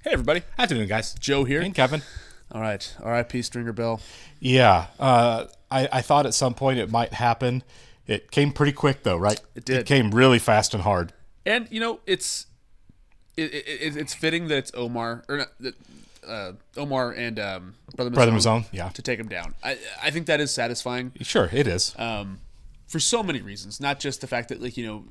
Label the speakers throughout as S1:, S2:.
S1: Hey, everybody.
S2: Afternoon, guys.
S1: Joe here.
S2: And Kevin.
S1: All right. R.I.P. Stringer Bell.
S2: Yeah. I thought at some point it might happen. It came pretty quick, though, right?
S1: It did.
S2: It came really fast and hard.
S1: And, you know, it's fitting that it's Omar, or not, Omar and Brother
S2: Mouzone, yeah.
S1: to take him down. I think that is satisfying.
S2: Sure, it is.
S1: For so many reasons. Not just the fact that,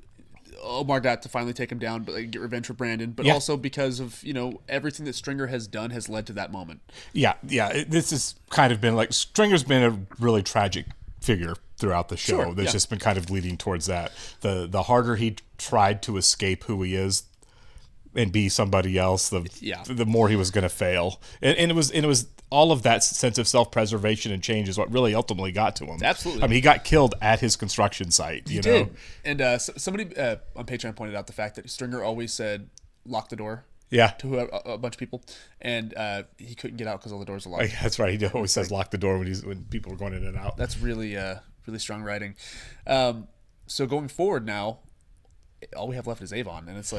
S1: Omar got to finally take him down, but get revenge for Brandon, but also because of, everything that Stringer has done has led to that moment.
S2: Yeah. This has kind of been Stringer's been a really tragic figure throughout the show. That's just been kind of leading towards that. The harder he tried to escape who he is and be somebody else, the more he was going to fail. And it was all of that sense of self-preservation and change is what really ultimately got to him.
S1: Absolutely.
S2: I mean, he got killed at his construction site.
S1: He did. And somebody on Patreon pointed out the fact that Stringer always said, lock the door.
S2: Yeah.
S1: To a bunch of people. And he couldn't get out because all the doors are locked.
S2: That's right. He always says lock the door when people are going in and out.
S1: That's really, really strong writing. So going forward now, all we have left is Avon, and it's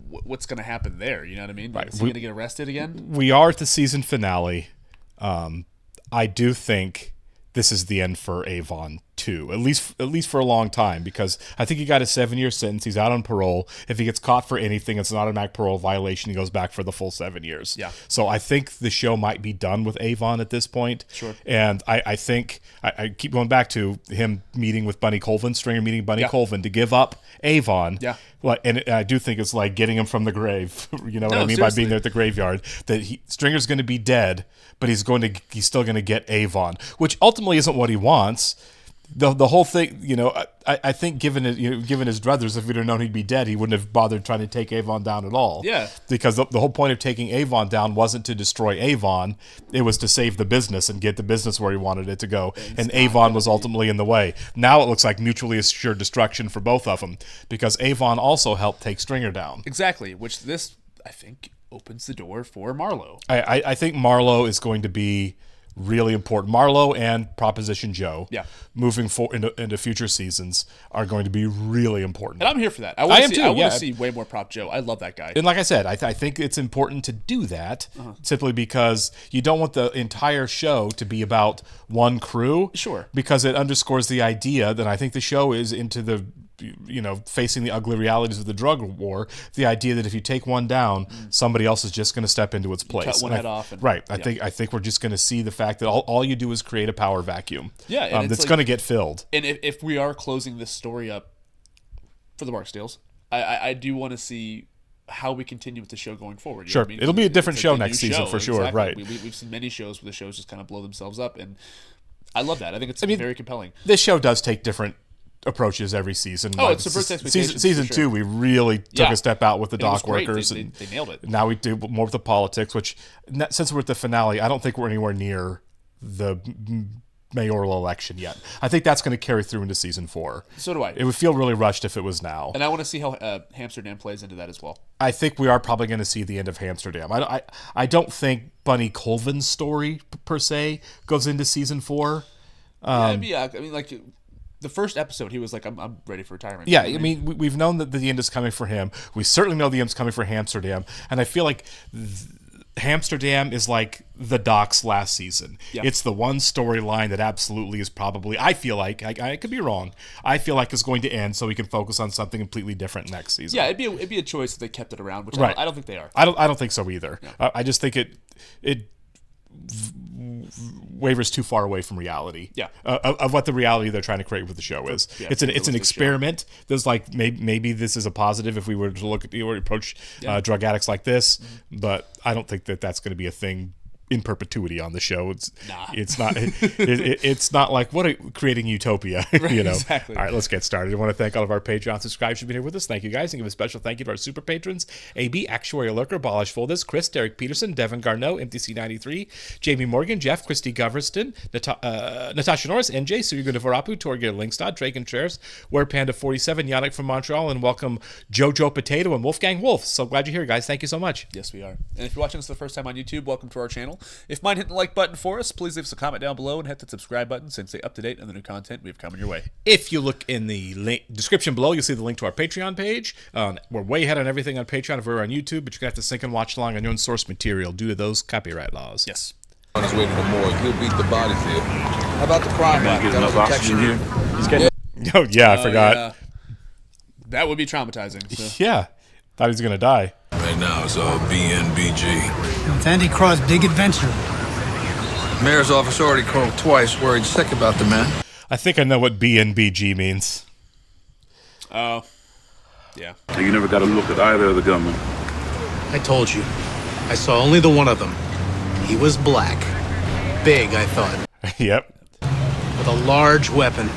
S1: what's going to happen there? You know what I mean? Right. Is he going to get arrested again?
S2: We are at the season finale. I do think this is the end for Avon too, at least for a long time, because I think he got a 7-year sentence. He's out on parole. If he gets caught for anything, it's an automatic parole violation. He goes back for the full 7 years.
S1: Yeah.
S2: So I think the show might be done with Avon at this point.
S1: Sure.
S2: And I think I keep going back to him meeting with Bunny Culvin, Stringer meeting Bunny Culvin to give up Avon. Yeah. And I do think it's like getting him from the grave. You know what I mean? Seriously. By being there at the graveyard, that Stringer's going to be dead, but he's still going to get Avon, which ultimately isn't what he wants. The whole thing, I think given his druthers, if he'd have known he'd be dead, he wouldn't have bothered trying to take Avon down at all.
S1: Yeah.
S2: Because the whole point of taking Avon down wasn't to destroy Avon, it was to save the business and get the business where he wanted it to go. And Avon was ultimately in the way. Now it looks like mutually assured destruction for both of them, because Avon also helped take Stringer down.
S1: Exactly, which this, I think, opens the door for Marlowe.
S2: I think Marlowe is going to be really important. Marlowe and Proposition Joe, moving forward into future seasons, are going to be really important.
S1: And I'm here for that. I want to see way more Prop Joe. I love that guy.
S2: And like I said, I think it's important to do that simply because you don't want the entire show to be about one crew.
S1: Sure.
S2: Because it underscores the idea that I think the show is into the facing the ugly realities of the drug war, the idea that if you take one down, somebody else is just going to step into its place.
S1: Cut one head off.
S2: I think we're just going to see the fact that all you do is create a power vacuum.
S1: Yeah. And
S2: that's going to get filled.
S1: And if we are closing this story up for the Barksdales, I do want to see how we continue with the show going forward.
S2: Sure. It'll be a different show next season for sure.
S1: Exactly.
S2: Right.
S1: We've seen many shows where the shows just kind of blow themselves up, and I love that. I think it's very compelling.
S2: This show does take different approaches every season.
S1: Oh, it's subverts expectations.
S2: Season 2, we really took a step out with the dock workers.
S1: They nailed it.
S2: Now we do more with the politics, which, since we're at the finale, I don't think we're anywhere near the mayoral election yet. I think that's going to carry through into season 4.
S1: So do I.
S2: It would feel really rushed if it was now.
S1: And I want to see how Amsterdam plays into that as well.
S2: I think we are probably going to see the end of Amsterdam. I don't think Bunny Colvin's story, per se, goes into season 4.
S1: The first episode, he was like, I'm ready for retirement.
S2: Yeah, I mean, we've known that the end is coming for him. We certainly know the end's coming for Amsterdam. And I feel like Amsterdam is like the Doc's last season. Yeah. It's the one storyline that absolutely is probably, I feel like, I could be wrong, I feel like it's going to end so we can focus on something completely different next season.
S1: Yeah, it'd be a choice if they kept it around, which I don't think they are.
S2: I don't think so either. Yeah. I just think it wavers too far away from reality. Yeah, of what the reality they're trying to create with the show is. Yeah, it's an experiment. There's maybe this is a positive if we were to look at approach drug addicts like this, but I don't think that's going to be a thing in perpetuity on the show. It's not. It's not like creating utopia.
S1: Right, exactly.
S2: All right, let's get started. I want to thank all of our Patreon subscribers for being here with us. Thank you guys, and give a special thank you to our super patrons: AB, Actuarial Lurker, Balish Foldes, Chris, Derek Peterson, Devin Garneau, MTC93, Jamie Morgan, Jeff, Christy Goverston, Natasha Norris, NJ, Surya Varapu, Torgeir Lingstad, Draken Chairs, Ware Panda 47, Yannick from Montreal, and welcome Jojo Potato and Wolfgang Wolf. So glad you're here, guys. Thank you so much.
S1: Yes, we are. And if you're watching us for the first time on YouTube, welcome to our channel. If you mind hitting the like button for us, please leave us a comment down below and hit the subscribe button so you can stay up to date on the new content we have coming your way.
S2: If you look in the description below, you'll see the link to our Patreon page. We're way ahead on everything on Patreon if we're on YouTube, but you're going to have to sync and watch along on your own source material due to those copyright laws.
S1: Yes.
S3: On his way to the morgue, he'll beat the bodies here. How about the crime lab?
S4: Get enough oxygen here.
S2: He's getting... Oh, yeah, I forgot.
S1: Yeah. That would be traumatizing. So.
S2: Yeah. Thought he was going to die.
S3: Right now, it's all BNBG.
S5: It's Andy Cros's big adventure.
S3: Mayor's office already called twice, worried sick about the man.
S2: I think I know what BNBG means.
S1: Oh. Yeah.
S4: You never got a look at either of the gunmen.
S5: I told you. I saw only the one of them. He was black. Big, I thought.
S2: Yep.
S5: With a large weapon.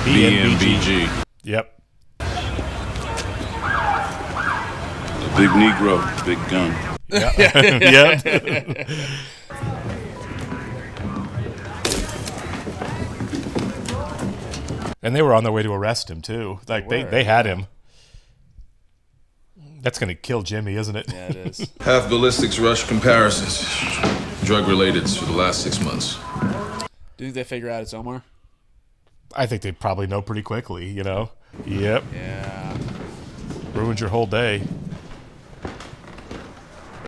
S4: BNBG.
S2: Yep.
S4: A big Negro, big gun.
S2: Yep. And they were on their way to arrest him too. Like they had him. That's gonna kill Jimmy, isn't it?
S1: Yeah, it is.
S3: Half ballistics rush comparisons. Drug-related for the last 6 months.
S1: Do you think they figure out it's Omar?
S2: I think they probably know pretty quickly, you know? Yep.
S1: Yeah.
S2: Ruined your whole day.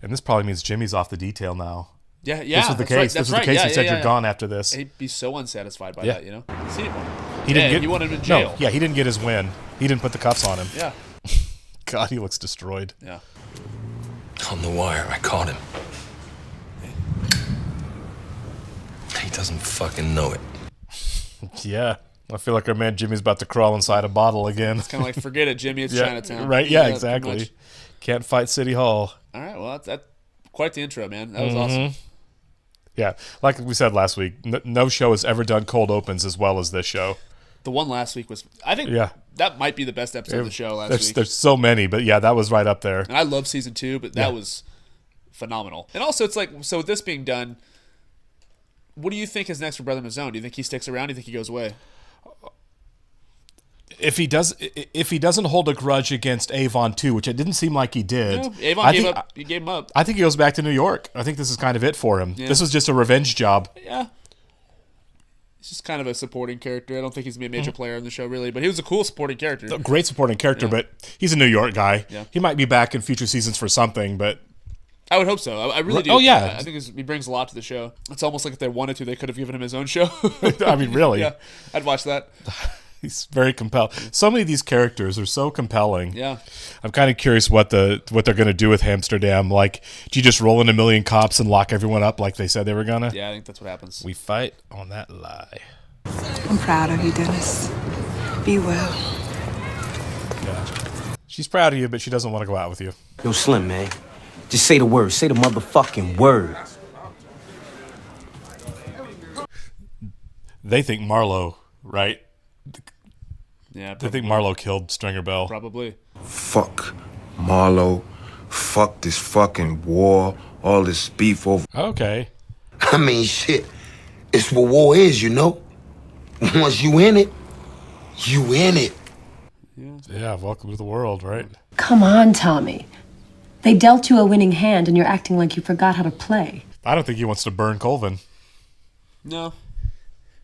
S2: And this probably means Jimmy's off the detail now.
S1: Yeah, yeah.
S2: This was the case. This was the case.
S1: Yeah,
S2: He said
S1: yeah,
S2: you're gone after this.
S1: He'd be so unsatisfied by that, you know? See,
S2: He didn't get.
S1: he wanted him in jail.
S2: No, yeah, he didn't get his win. He didn't put the cuffs on him.
S1: Yeah.
S2: God, he looks destroyed.
S1: Yeah.
S6: On the wire, I caught him. He doesn't fucking know it.
S2: Yeah. I feel like our man Jimmy's about to crawl inside a bottle again.
S1: It's kind of like, forget it, Jimmy, it's Chinatown.
S2: Right, yeah, exactly. Can't fight City Hall.
S1: All right, well, that's quite the intro, man. That was awesome.
S2: Yeah, like we said last week, no show has ever done cold opens as well as this show.
S1: The one last week was, I think that might be the best episode of the show last week.
S2: There's so many, but yeah, that was right up there.
S1: And I love season 2, but that was phenomenal. And also, it's like, so with this being done, what do you think is next for Brother Mouzone? Do you think he sticks around? Do you think he goes away?
S2: If he doesn't hold a grudge against Avon too, which it didn't seem like he did.
S1: No, Avon gave him up.
S2: I think he goes back to New York. I think this is kind of it for him. Yeah. This was just a revenge job.
S1: Yeah. He's just kind of a supporting character. I don't think he's going to be a major player in the show, really. But he was a cool supporting character.
S2: A great supporting character, but he's a New York guy.
S1: Yeah.
S2: He might be back in future seasons for something, but...
S1: I would hope so. I really do.
S2: Oh, yeah.
S1: I think he brings a lot to the show. It's almost like if they wanted to, they could have given him his own show.
S2: I mean, really.
S1: Yeah, I'd watch that.
S2: He's very compelling. So many of these characters are so compelling.
S1: Yeah.
S2: I'm kind of curious what they're going to do with Amsterdam. Like, do you just roll in a million cops and lock everyone up like they said they were going to?
S1: Yeah, I think that's what happens.
S2: We fight on that lie.
S7: I'm proud of you, Dennis. Be well.
S2: Yeah. She's proud of you, but she doesn't want to go out with you.
S8: Yo, Slim, man. Just say the word. Say the motherfucking word.
S2: They think Marlowe, right?
S1: Yeah,
S2: they think Marlowe killed Stringer Bell.
S1: Probably.
S9: Fuck Marlowe. Fuck this fucking war. All this beef over.
S2: Okay.
S9: I mean, shit. It's what war is, you know? Once you in it, you in it.
S2: Yeah, welcome to the world, right?
S10: Come on, Tommy. They dealt you a winning hand and you're acting like you forgot how to play.
S2: I don't think he wants to burn Culvin.
S1: No.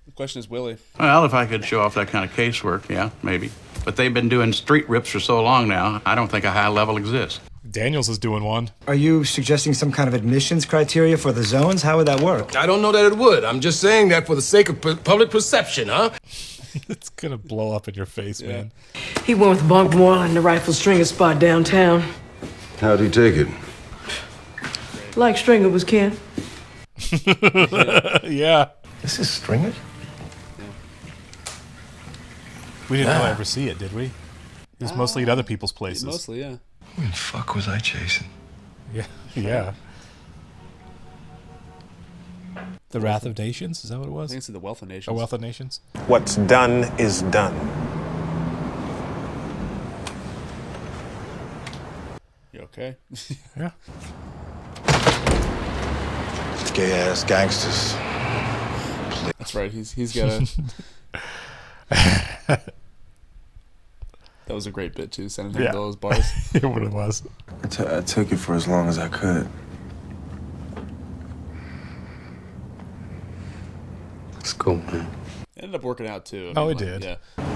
S1: The question is, will he?
S11: Well, if I could show off that kind of casework, yeah, maybe. But they've been doing street rips for so long now, I don't think a high level exists.
S2: Daniels is doing one.
S12: Are you suggesting some kind of admissions criteria for the zones? How would that work?
S13: I don't know that it would. I'm just saying that for the sake of public perception, huh?
S2: It's gonna blow up in your face, man.
S14: He went with Bunk Moreland, the rifle stringer spot downtown.
S9: How'd he take it?
S14: Like Stringer was Ken.
S2: Yeah.
S9: This is Stringer?
S2: We didn't really ever see it, did we? It was mostly at other people's places.
S1: Mostly, yeah.
S9: Who the fuck was I chasing?
S2: Yeah, yeah. The Wrath of Nations? Is that what it was?
S1: I think it's The Wealth of Nations.
S2: Oh, Wealth of Nations?
S15: What's done is done.
S1: You okay?
S2: Yeah.
S9: Gay ass gangsters.
S1: That's right. He's got a. That was a great bit too. Sending him those bars.
S2: It really was.
S9: I took it for as long as I could.
S5: cool, man.
S1: It ended up working out too.
S2: It did.
S1: Yeah.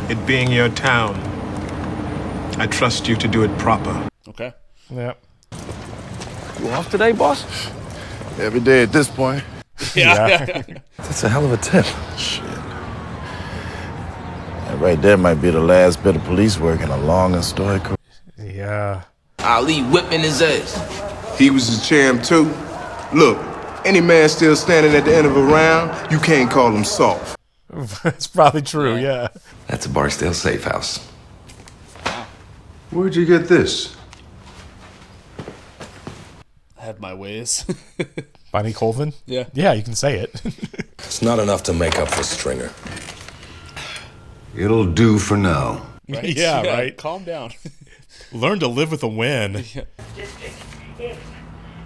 S15: It being your town, I trust you to do it proper.
S1: Okay.
S2: Yeah.
S16: You off today, boss?
S17: Every day at this point.
S1: Yeah.
S16: That's a hell of a tip.
S17: Shit. That right there might be the last bit of police work in a long and storied career.
S2: Yeah.
S9: Ali whipping his ass.
S13: He was the champ too. Look, any man still standing at the end of a round, you can't call him soft.
S2: That's probably true, yeah.
S6: That's a Barksdale safe house.
S3: Where'd you get this?
S1: I have my ways.
S2: Bonnie Colvin?
S1: Yeah.
S2: Yeah, you can say it.
S6: It's not enough to make up for Stringer.
S3: It'll do for now.
S1: Right?
S2: Yeah, right.
S1: Calm down.
S2: Learn to live with a win.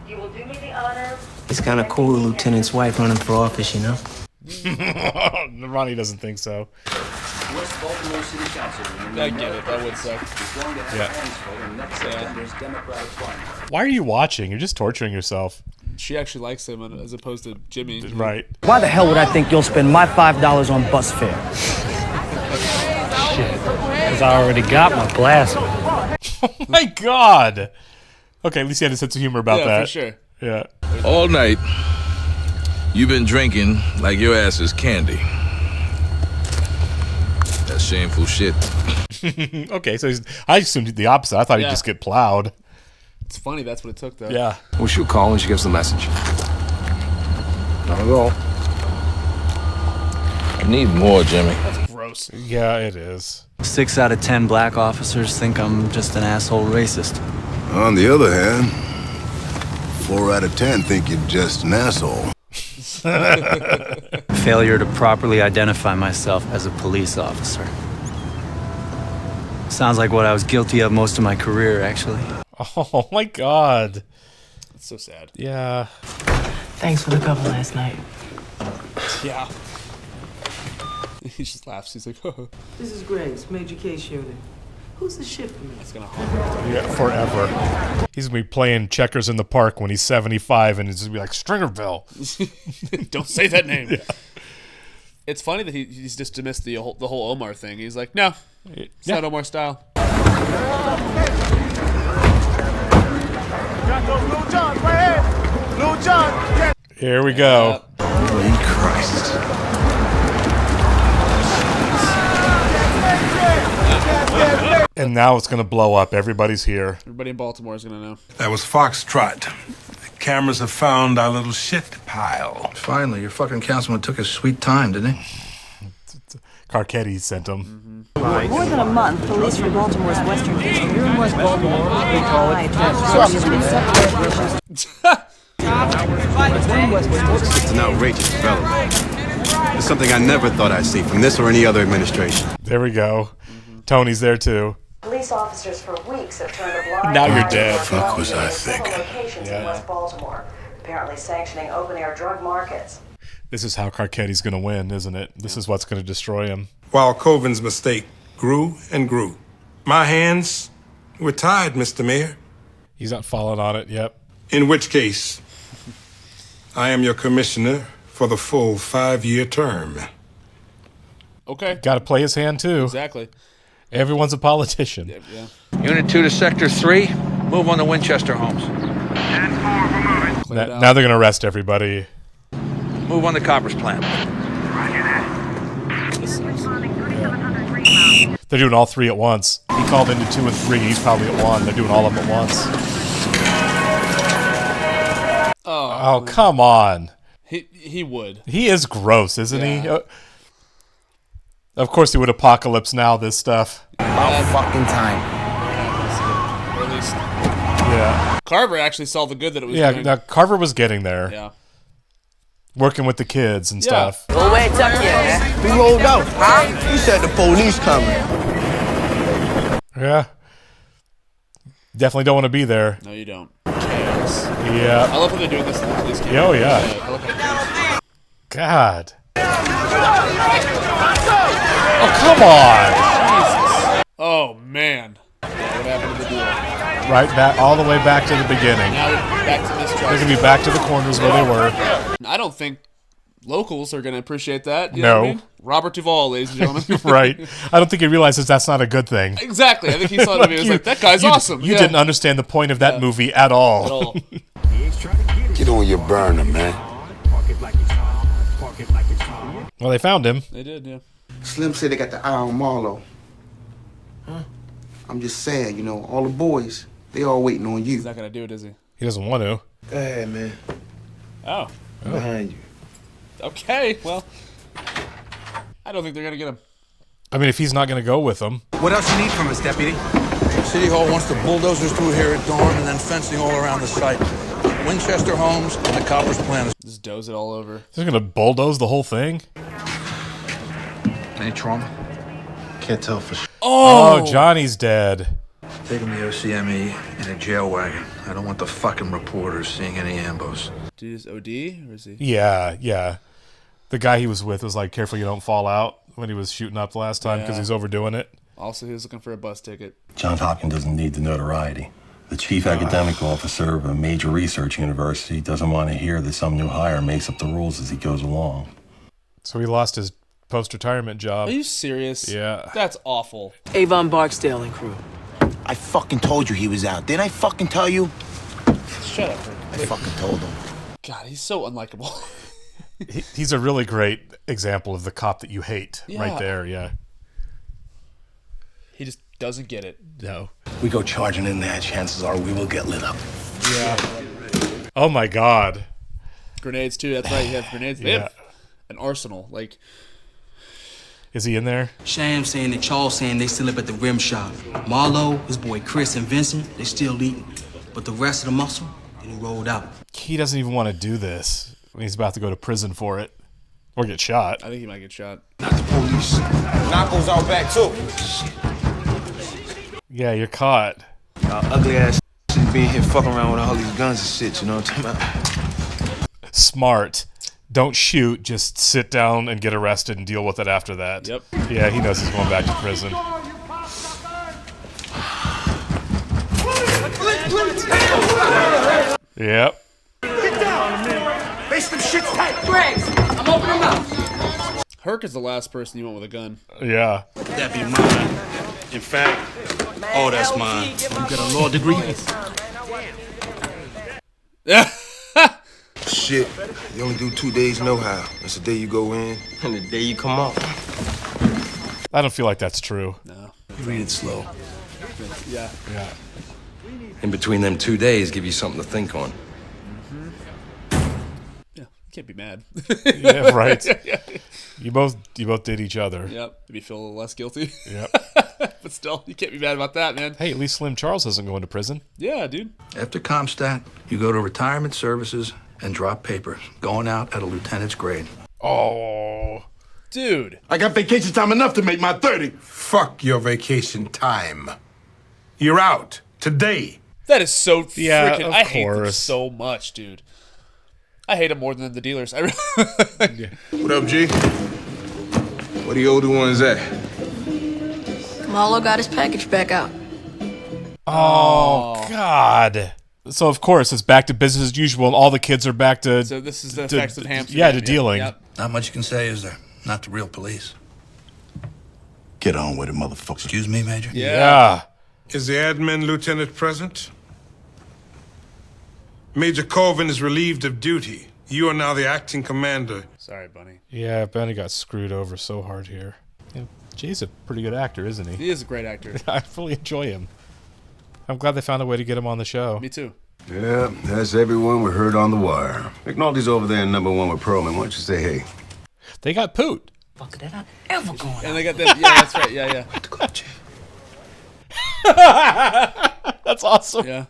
S10: You will do me the honor.
S8: It's kind of cool, the lieutenant's wife running for office, you know?
S2: Ronnie doesn't think so.
S18: West Baltimore City Council.
S1: I get it. That would suck.
S2: Yeah. Why are you watching? You're just torturing yourself.
S1: She actually likes him as opposed to Jimmy.
S2: Right.
S19: Why the hell would I think you'll spend my $5 on bus fare?
S20: Shit. Because I already got my blast.
S2: Oh my God. Okay, at least he had a sense of humor about that.
S1: Yeah, for sure.
S2: Yeah.
S3: All night, you've been drinking like your ass is candy. That's shameful shit.
S2: Okay, so I assumed the opposite. I thought he'd just get plowed.
S1: It's funny, that's what it took, though.
S2: Yeah.
S16: We'll shoot call when she gives the message. Not at all.
S3: I need more, Jimmy.
S1: That's gross.
S2: Yeah, it is.
S21: 6 out of 10 black officers think I'm just an asshole racist.
S17: On the other hand, 4 out of 10 think you're just an asshole.
S21: Failure to properly identify myself as a police officer. Sounds like what I was guilty of most of my career, actually.
S2: Oh my God.
S1: It's so sad.
S2: Yeah.
S14: Thanks for the cover last night.
S1: Yeah. He just laughs. He's like, oh.
S14: This is Grace, Major Case Unit. Who's the shift man?
S1: It's gonna haunt.
S2: Yeah, forever. He's going to be playing checkers in the park when he's 75 and he's going to be like, Stringerville.
S1: Don't say that name.
S2: Yeah.
S1: It's funny that he's just dismissed the whole Omar thing. He's like, no, it's not Omar style.
S2: Here we go.
S3: Holy Christ.
S2: And now it's going to blow up. Everybody's here.
S1: Everybody in Baltimore is going to know.
S13: That was Foxtrot. The cameras have found our little shit pile.
S5: Finally, your fucking councilman took his sweet time, didn't he?
S2: Carretti sent him.
S7: For more than a month, police from Baltimore's western district. Here in West Baltimore, they call it
S5: It's an outrageous development. It's something I never thought I'd see from this or any other administration.
S2: There we go. Tony's there too.
S10: Police officers for weeks have turned a blind
S2: Now you're
S10: eye
S2: dead.
S10: to
S17: Fuck was I
S10: several
S17: thinking?
S10: locations in West Baltimore, apparently sanctioning open-air drug markets.
S2: This is how Carcetti's going to win, isn't it? This is what's going to destroy him.
S13: While Culvin's mistake grew and grew, my hands were tied, Mr. Mayor.
S2: He's not falling on it. Yep.
S13: In which case, I am your commissioner for the full 5-year term.
S1: Okay.
S2: Got to play his hand too.
S1: Exactly.
S2: Everyone's a politician.
S1: Yeah.
S22: Unit 2 to Sector 3. Move on the Winchester homes.
S2: Now they're going to arrest everybody.
S22: Move on the Coppers plant.
S2: They're doing all 3 at once. He called into 2 and 3. He's probably at 1. They're doing all of them at once. Oh, come on.
S1: He would.
S2: He is gross, isn't he? Of course he would apocalypse now, this stuff.
S8: About fucking time.
S1: Or at least.
S2: Yeah.
S1: Carver actually saw the good that it was doing.
S2: Now Carver was getting there.
S1: Yeah.
S2: Working with the kids and stuff.
S8: Well, where's up here? We rolled out. Huh? You said the police coming.
S2: Yeah. Definitely don't want to be there.
S1: No, you don't. Chaos.
S2: Yeah.
S1: I love how they're doing this in the police game.
S2: Oh, yeah.
S1: I love how
S2: God. Oh, come on.
S1: Jesus. Oh, man. What happened to the duo?
S2: Right back, all the way back to the beginning.
S1: Now back to this
S2: They're going to be back to the corners where they were.
S1: I don't think locals are going to appreciate that. You know what I mean? Robert Duvall, ladies and gentlemen.
S2: Right. I don't think he realizes that's not a good thing.
S1: Exactly. I think he saw it and he was like, that guy's awesome.
S2: You didn't understand the point of that movie at all.
S9: Get on your burner, man.
S2: Well, they found him.
S1: They did, yeah.
S9: Slim said they got the eye on Marlowe. Huh? I'm just saying, you know, all the boys, they all waiting on you.
S1: He's not going to do it, is he?
S2: He doesn't want to.
S9: Go ahead, man.
S1: Oh.
S9: I'm behind you.
S1: Okay, well, I don't think they're going to get him.
S2: I mean, if he's not going to go with them.
S4: What else you need from us, Deputy?
S22: City Hall wants the bulldozers through here at dawn and then fencing all around the site. Winchester Homes and the Copper's plan.
S1: Just doze it all over.
S2: They're going to bulldoze the whole thing?
S22: Any trauma?
S4: Can't tell for sure.
S2: Oh, Johnny's dead.
S22: Take him to OCME in a jail wagon. I don't want the fucking reporters seeing any ambos.
S1: Dude is OD, or is he?
S2: Yeah. The guy he was with was like, careful you don't fall out when he was shooting up last time because he's overdoing it.
S1: Also, he was looking for a bus ticket.
S11: Johns Hopkins doesn't need the notoriety. The chief academic officer of a major research university doesn't want to hear that some new hire makes up the rules as he goes along.
S2: So he lost his post-retirement job.
S1: Are you serious?
S2: Yeah.
S1: That's awful.
S14: Avon, Barksdale, and crew.
S9: I fucking told you he was out. Didn't I fucking tell you?
S1: Shut up.
S9: I fucking told him.
S1: God, he's so unlikable.
S2: He's a really great example of the cop that you hate right there, yeah.
S1: He just doesn't get it.
S2: No.
S4: We go charging in there, chances are we will get lit up.
S2: Yeah. Oh my God.
S1: Grenades too, that's right, you have grenades. They have an arsenal, like...
S2: Is he in there?
S8: Sham saying that Charles saying they still up at the rim shop. Marlowe, his boy Chris, and Vincent, they still eating. But the rest of the muscle, then he rolled out.
S2: He doesn't even want to do this when he's about to go to prison for it. Or get shot.
S1: I think he might get shot.
S9: Not the police. Narcos out back too.
S2: Yeah, you're caught.
S4: Ugly ass being here fucking around with all these guns and shit, you know what I'm talking about?
S2: Smart. Don't shoot, just sit down and get arrested and deal with it after that.
S1: Yep.
S2: Yeah, he knows he's going back to prison. Yep.
S9: Get down! Face them shit's tight!
S14: Briggs, I'm opening up.
S1: Herc is the last person you want with a gun.
S2: Yeah.
S5: That be mine. In fact, oh, that's mine. You got a law degree?
S1: Yeah.
S13: Shit, you only do 2 days know-how. That's the day you go in
S4: And the day you come out.
S2: I don't feel like that's true.
S1: No.
S4: Read it slow.
S1: Yeah.
S2: Yeah.
S6: In between them 2 days, give you something to think on.
S1: Yeah, you can't be mad.
S2: Yeah, right. You both did each other.
S1: Yep. Maybe feel a little less guilty.
S2: Yep.
S1: But still, you can't be mad about that, man.
S2: Hey, at least Slim Charles isn't going to prison.
S1: Yeah, dude.
S22: After Comstat, you go to retirement services and drop papers, going out at a lieutenant's grade.
S2: Oh.
S1: Dude.
S13: I got vacation time enough to make my 30. Fuck your vacation time. You're out today.
S1: That is so freaking...
S2: of
S1: I hate them
S2: course.
S1: so much, dude. I hate them more than the dealers. I
S13: Yeah. What up, G? Where the older ones at?
S10: Marlowe got his package back out.
S2: Oh, God. So, of course, it's back to business as usual, and all the kids are back to...
S1: So this is the effects of Hampshire.
S2: Yeah, to dealing.
S1: Yep.
S22: Not much you can say, is there? Not the real police.
S17: Get on with it, motherfucker.
S22: Excuse me, Major?
S2: Yeah.
S13: Is the admin lieutenant present? Major Culvin is relieved of duty. You are now the acting commander.
S1: Sorry, Bunny.
S2: Yeah, Benny got screwed over so hard here. Yeah, Jay's a pretty good actor, isn't he?
S1: He is a great actor.
S2: I fully enjoy him. I'm glad they found a way to get him on the show.
S1: Me too.
S17: Yeah, that's everyone we heard on the wire. McNulty's over there in #1 with Perlman. Why don't you say hey?
S2: They got Poot.
S14: Fuck that ever going on.
S1: And they got that. Yeah, that's right. Yeah,
S2: That's awesome.
S1: Yeah.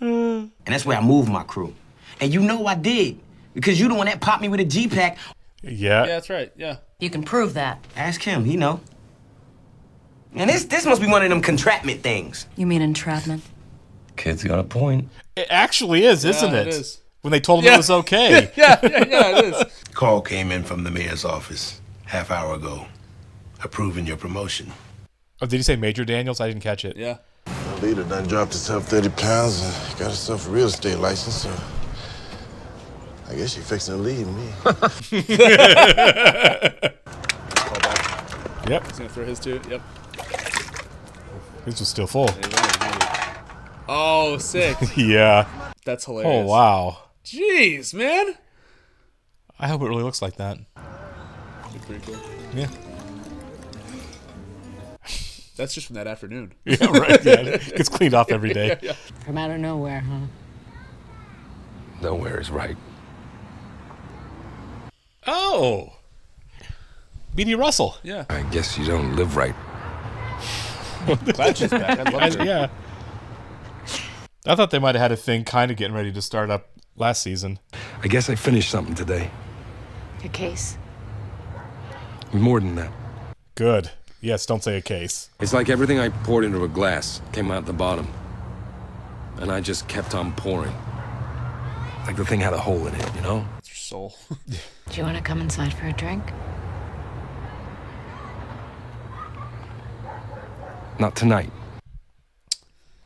S8: And that's where I moved my crew. And you know I did. Because you the one that popped me with a G-Pack.
S2: Yeah.
S1: Yeah, that's right. Yeah.
S10: You can prove that.
S8: Ask him, he know. And this must be one of them contraptment things.
S10: You mean entrapment?
S6: Kid's got a point.
S2: It actually is, isn't it?
S1: It is.
S2: When they told him it was okay.
S1: Yeah, it is.
S4: Call came in from the mayor's office half hour ago, approving your promotion.
S2: Oh, did he say Major Daniels? I didn't catch it.
S1: Yeah.
S13: The leader done dropped herself 30 pounds and got herself a real estate license, so I
S17: I guess you're fixing to leave me.
S2: Yep.
S1: He's gonna throw his too. Yep.
S2: His was still full.
S1: Oh, sick.
S2: Yeah.
S1: That's hilarious.
S2: Oh, wow.
S1: Jeez, man.
S2: I hope it really looks like that.
S1: That'd be pretty cool.
S2: Yeah.
S1: That's just from that afternoon.
S2: Yeah, right. Yeah, it gets cleaned off every day.
S1: Yeah.
S12: From out of nowhere, huh?
S6: Nowhere is right.
S2: Oh. B.D. Russell.
S1: Yeah.
S6: I guess you don't live right.
S1: Glad she's back. I love her.
S2: Yeah. I thought they might have had a thing kind of getting ready to start up last season.
S6: I guess I finished something today.
S12: A case.
S6: More than that.
S2: Good. Yes, don't say a case.
S6: It's like everything I poured into a glass came out the bottom. And I just kept on pouring. Like the thing had a hole in it, you know?
S1: It's your soul.
S12: Do you want to come inside for a drink?
S6: Not tonight.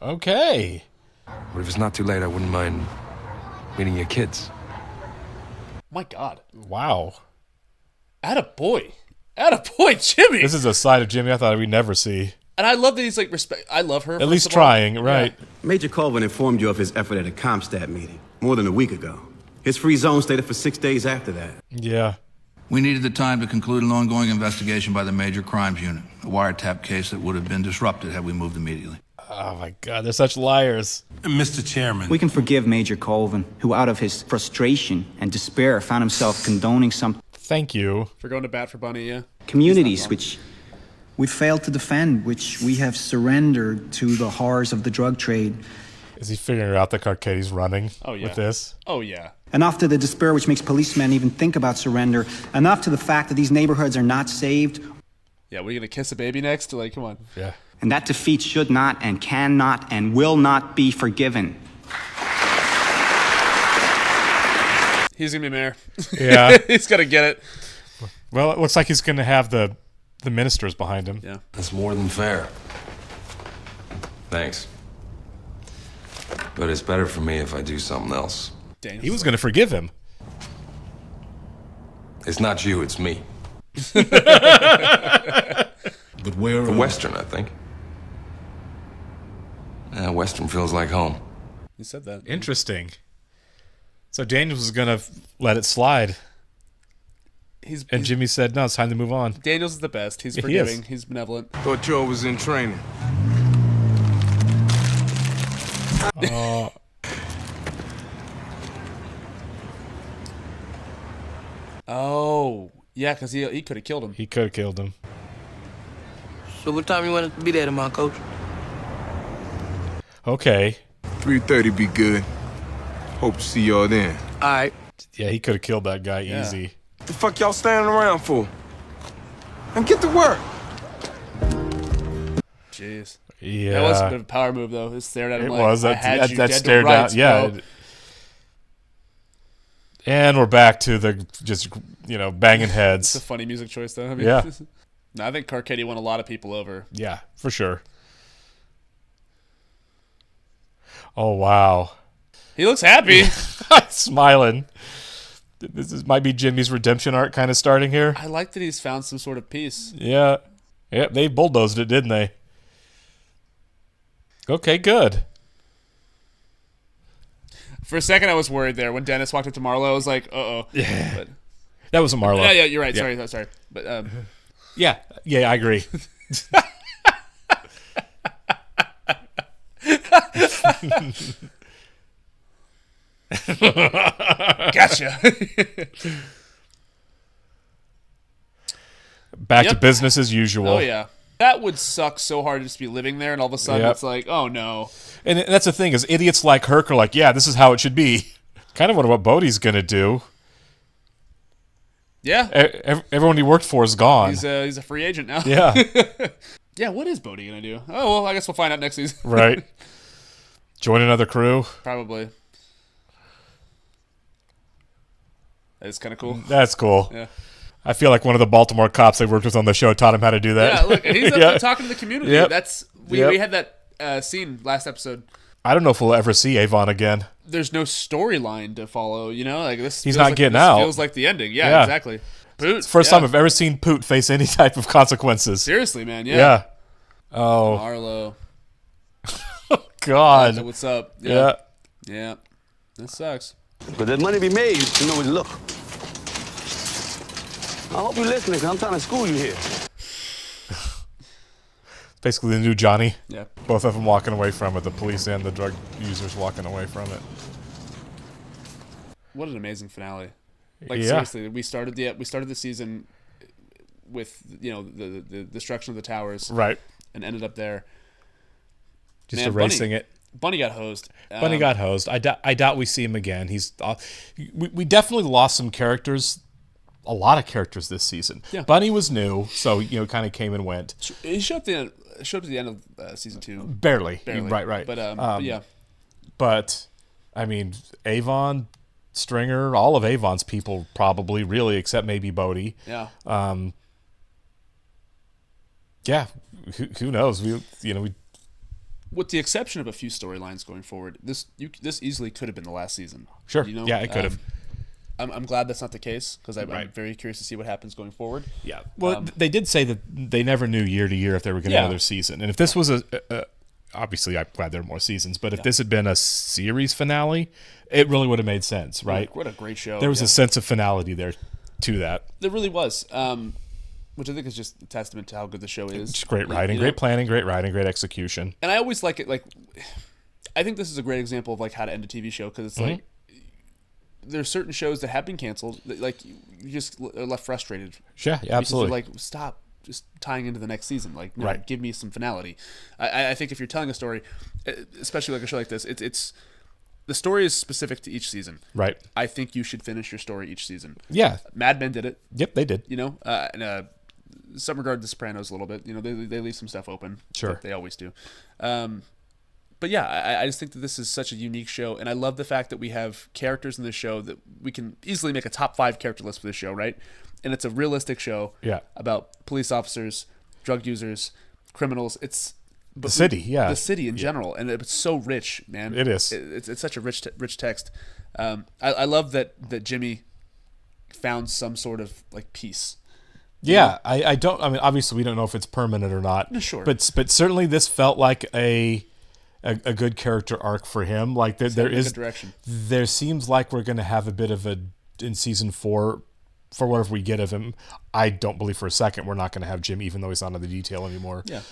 S2: Okay.
S6: But if it's not too late, I wouldn't mind meeting your kids.
S1: My God.
S2: Wow.
S1: Attaboy, Jimmy.
S2: This is a side of Jimmy I thought we'd never see.
S1: And I love that he's like respect. I love her.
S2: At least trying, right?
S15: Yeah. Major Culvin informed you of his effort at a Comstat meeting more than a week ago. His free zone stayed for 6 days after that.
S2: Yeah.
S22: We needed the time to conclude an ongoing investigation by the Major Crimes Unit, a wiretap case that would have been disrupted had we moved immediately.
S2: Oh my God, they're such liars.
S22: Mr. Chairman.
S23: We can forgive Major Culvin, who out of his frustration and despair found himself condoning some...
S2: Thank you.
S1: For going to bat for Bunny, yeah.
S23: Communities which we failed to defend, which we have surrendered to the horrors of the drug trade.
S2: Is he figuring out that Carcetti's running with this?
S1: Oh, yeah.
S23: Enough to the despair which makes policemen even think about surrender. Enough to the fact that these neighborhoods are not saved.
S1: Yeah, we're going to kiss a baby next? Like, come on.
S2: Yeah.
S23: And that defeat should not and cannot and will not be forgiven.
S1: He's going to be mayor.
S2: Yeah.
S1: He's got to get it.
S2: Well, it looks like he's going to have the ministers behind him.
S1: Yeah.
S6: That's more than fair. Thanks. But it's better for me if I do something else.
S2: He was going to forgive him.
S6: It's not you, it's me.
S22: But where?
S6: The Western, I think. Western feels like home.
S1: You said that.
S2: Interesting. So Daniels was going to let it slide. And Jimmy said, no, it's time to move on.
S1: Daniels is the best. He's
S2: Yeah,
S1: forgiving. He's benevolent.
S13: Thought Joe was in training.
S1: Oh, yeah, because he could have killed him.
S2: He could have killed him.
S8: So what time you want to be there tomorrow, Coach?
S2: Okay.
S13: 3:30 be good. Hope to see y'all then.
S8: All right.
S2: Yeah, he could have killed that guy easy.
S13: The fuck y'all standing around for? And get to work.
S1: Jeez.
S2: Yeah.
S1: That was a bit of a power move, though. It stared at him
S2: It
S1: like,
S2: was.
S1: I
S2: That,
S1: had
S2: that,
S1: you
S2: that
S1: dead
S2: stared
S1: to rights,
S2: down. Yeah.
S1: bro.
S2: And we're back to the just, banging heads.
S1: It's a funny music choice, though. I mean,
S2: Yeah.
S1: No, I think Carcetti won a lot of people over.
S2: Yeah, for sure. Oh, wow.
S1: He looks happy.
S2: Smiling. Might be Jimmy's redemption arc kind of starting here.
S1: I like that he's found some sort of peace.
S2: Yeah. Yep, they bulldozed it, didn't they? Okay, good.
S1: For a second, I was worried there. When Dennis walked up to Marlo, I was like, uh-oh.
S2: Yeah.
S1: But,
S2: that wasn't Marlo.
S1: Yeah, you're right.
S2: Yeah.
S1: Sorry. But,
S2: Yeah, I agree.
S1: Gotcha.
S2: Back to business as usual.
S1: Oh, yeah. That would suck so hard to just be living there, and all of a sudden it's like, oh, no.
S2: And that's the thing, is idiots like Herc are like, yeah, this is how it should be. Kind of wonder what Bodie's going to do.
S1: Yeah.
S2: Everyone he worked for is gone.
S1: He's a free agent now.
S2: Yeah.
S1: Yeah, what is Bodie going to do? Oh, well, I guess we'll find out next season.
S2: Right. Join another crew?
S1: Probably. That's kind of cool.
S2: That's cool.
S1: Yeah.
S2: I feel like one of the Baltimore cops they worked with on the show taught him how to do that.
S1: Yeah, look, he's up there talking to the community.
S2: Yep.
S1: We had that scene last episode
S2: I don't know if we'll ever see Avon again.
S1: There's no storyline to follow, like this.
S2: He's not getting out.
S1: Feels like the ending. Yeah. Exactly. Poot.
S2: It's the first time I've ever seen Poot face any type of consequences.
S1: Seriously, man.
S2: Yeah. Oh.
S1: Marlo.
S2: God.
S1: What's up?
S2: Yeah.
S1: That sucks.
S18: But there's money to be made, you know where to look. I hope you're listening, because I'm trying to school you here.
S2: Basically the new Johnny.
S1: Yeah.
S2: Both of them walking away from it, the police and the drug users walking away from it.
S1: What an amazing finale. Seriously, we started the season with the destruction of the towers.
S2: Right.
S1: And ended up there.
S2: Just erasing it.
S1: Bunny got hosed.
S2: Bunny got hosed. I doubt we see him again. We definitely lost some characters, a lot of characters this season.
S1: Yeah.
S2: Bunny was new, so kind of came and went.
S1: He showed up at the end of season 2.
S2: Barely. Right.
S1: But yeah.
S2: But I mean, Avon, Stringer, all of Avon's people probably, really, except maybe Bodhi.
S1: Yeah.
S2: Yeah. Who knows? We
S1: with the exception of a few storylines going forward, this easily could have been the last season.
S2: Sure. Yeah, it could have.
S1: I'm glad that's not the case, because I'm very curious to see what happens going forward.
S2: Yeah. Well, they did say that they never knew year to year if they were going to have another season. And if this was obviously, I'm glad there are more seasons, but if this had been a series finale, it really would have made sense, right?
S1: What a great show.
S2: There was a sense of finality there to that.
S1: There really was. Which I think is just a testament to how good the show is.
S2: It's great writing, great planning, great writing, great execution.
S1: And I always like it. I think this is a great example of how to end a TV show, because it's there's certain shows that have been canceled that you just are left frustrated.
S2: Yeah, absolutely.
S1: Stop just tying into the next season.
S2: Right.
S1: Give me some finality. I think if you're telling a story, especially a show like this, it's the story is specific to each season.
S2: Right.
S1: I think you should finish your story each season.
S2: Yeah.
S1: Mad Men did it.
S2: Yep, they did.
S1: And some regard The Sopranos a little bit. They leave some stuff open.
S2: Sure.
S1: Like they always do. But yeah, I just think that this is such a unique show, and I love the fact that we have characters in this show that we can easily make a top 5 character list for this show, right? And it's a realistic show about police officers, drug users, criminals. It's
S2: the city,
S1: the city in general, and it's so rich, man.
S2: It is.
S1: It's such a rich text. I love that Jimmy found some sort of peace.
S2: Yeah, I don't. I mean, obviously, we don't know if it's permanent or not.
S1: Sure.
S2: But certainly, this felt like a good character arc for him. There is
S1: direction.
S2: There seems like we're going to have a bit of in season 4, for whatever we get of him. I don't believe for a second we're not going to have Jim, even though he's not on the detail anymore.
S1: Yeah.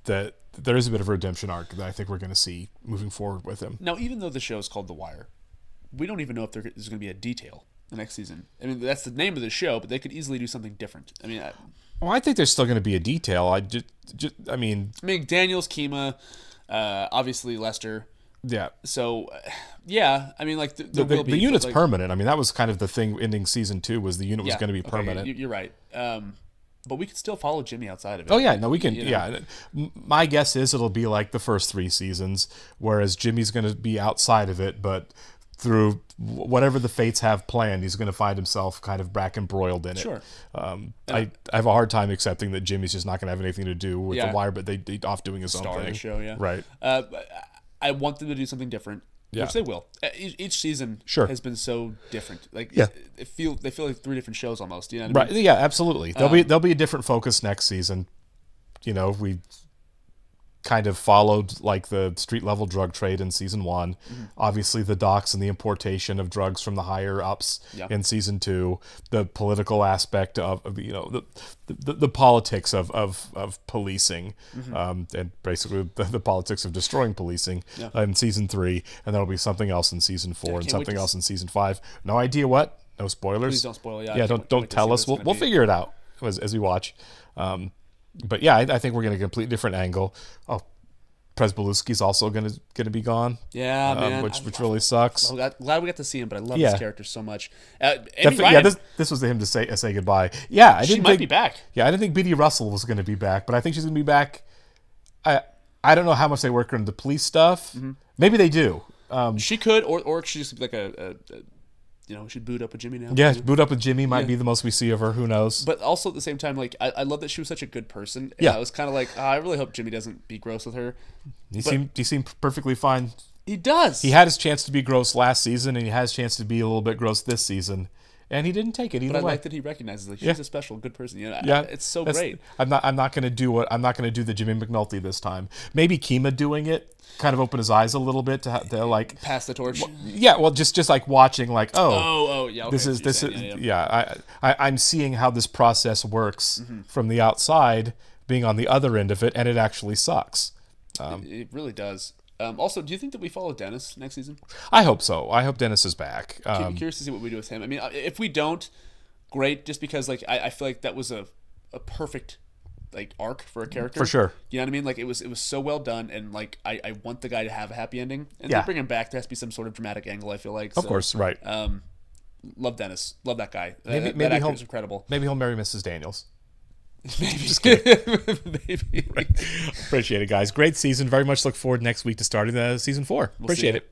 S2: That there is a bit of a redemption arc that I think we're going to see moving forward with him.
S1: Now, even though the show is called The Wire, we don't even know if there's going to be a detail the next season. I mean, that's the name of the show, but they could easily do something different. I mean,
S2: I think there's still going to be a detail. I mean,
S1: Daniels, Kima, obviously Lester.
S2: Yeah.
S1: So, yeah, I mean,
S2: the unit's permanent. I mean, that was kind of the thing ending season 2 was the unit was going to be permanent.
S1: Okay, you're right. But we could still follow Jimmy outside of it.
S2: Oh yeah, no, we can. Yeah, my guess is it'll be like the first 3 seasons, whereas Jimmy's going to be outside of it, but through whatever the fates have planned, he's going to find himself kind of back embroiled in it.
S1: Sure.
S2: I have a hard time accepting that Jimmy's just not going to have anything to do with The Wire, but they off doing his own thing.
S1: Star of the show, yeah.
S2: Right.
S1: I want them to do something different, which they will. Each season has been so different. They feel like 3 different shows almost. You know what I mean?
S2: Right. Yeah, absolutely. There'll be a different focus next season. We kind of followed the street level drug trade in season 1, obviously the docks and the importation of drugs from the higher ups in season 2, the political aspect of the politics of policing, and basically the politics of destroying policing in season 3, and there'll be something else in season 4 and something else in season 5. No idea what. No spoilers.
S1: Please don't spoil.
S2: Don't tell us. We'll figure it out as we watch. But yeah, I think we're going to get a completely different angle. Oh, Presbeluski's also going to be gone.
S1: Yeah, man.
S2: Which really sucks.
S1: I'm glad we got to see him, but I love his character so much.
S2: This was him to say goodbye. Yeah,
S1: she might be back.
S2: Yeah, I didn't think Beatty Russell was going to be back, but I think she's going to be back. I don't know how much they work on the police stuff. Maybe they do.
S1: She could, or she just be like we should boot up with Jimmy now.
S2: Yeah, boot up with Jimmy might be the most we see of her. Who knows?
S1: But also at the same time, like I love that she was such a good person. And
S2: Yeah,
S1: I was kind of like, I really hope Jimmy doesn't be gross with her.
S2: He seemed perfectly fine.
S1: He does.
S2: He had his chance to be gross last season, and he has his chance to be a little bit gross this season, and he didn't take it either
S1: But I
S2: way.
S1: like that he recognizes like she's a special good person. It's so
S2: That's-
S1: great.
S2: I'm not going to do the Jimmy McNulty this time. Maybe Kima doing it kind of opened his eyes a little bit to like
S1: pass the torch.
S2: Well, just like watching like
S1: yeah. Okay,
S2: this is I'm seeing how this process works
S1: Mm-hmm.
S2: from the outside, being on the other end of it, and it actually sucks.
S1: It really does. Also, do you think that we follow Dennis next season?
S2: I hope so. I hope Dennis is back.
S1: I'm curious to see what we do with him. I mean, if we don't, great. Just because like I feel like that was a perfect like arc for a character.
S2: For sure.
S1: You know what I mean? Like it was so well done, and like I want the guy to have a happy ending. And to bring him back, there has to be some sort of dramatic angle. I feel like.
S2: Of course, right.
S1: Love Dennis. Love that guy.
S2: Maybe
S1: that actor
S2: he'll
S1: is incredible.
S2: Maybe he'll marry Mrs. Daniels.
S1: Maybe.
S2: Just kidding.
S1: Maybe.
S2: Appreciate it, guys. Great season. Very much look forward next week to starting season 4. Appreciate it.